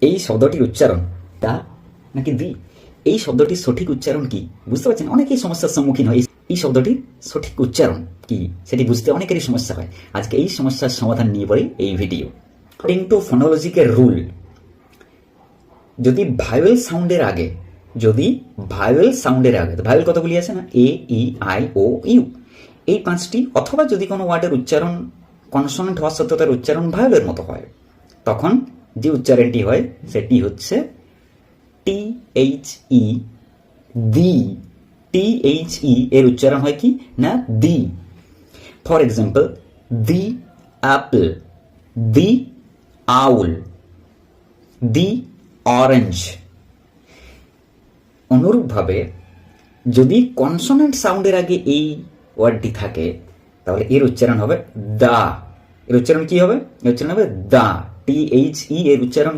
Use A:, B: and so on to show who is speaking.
A: এই শব্দটির উচ্চারণ দা নাকি দি? এই শব্দটির সঠিক উচ্চারণ কি বুঝতে পারছেন? অনেকেই সমস্যার সম্মুখীন হয়। এই শব্দটির সঠিক উচ্চারণ কি সেটি বুঝতে অনেকেরই সমস্যা হয়। আজকে এই সমস্যার সমাধান নিয়ে পড়ে এই video. According to phonological rule, যদি ভাইওয়েল সাউন্ডের আগে ভাইওয়েল কতগুলি আছে না? এ, ই, আই, ও, ইউ, এই পাঁচটি, অথবা যদি কোনো ওয়ার্ডের উচ্চারণ কনসোনেন্ট হওয়া সত্ত্বেও তার উচ্চারণ ভাইওয়েলের মতো হয়, তখন যে উচ্চারণটি হয় সেটি হচ্ছে টি এইচ ই, দি। টি এইচ ই এর উচ্চারণ হয় কি না? The. For example, the apple, the owl, the orange. অনুরূপভাবে যদি কনসোনেন্ট সাউন্ডের আগে এই ওয়ার্ডটি থাকে তাহলে এর উচ্চারণ হবে দা। এর উচ্চারণ কি হবে? এর উচ্চারণ হবে দা। টি এইচ ই এর উচ্চারণ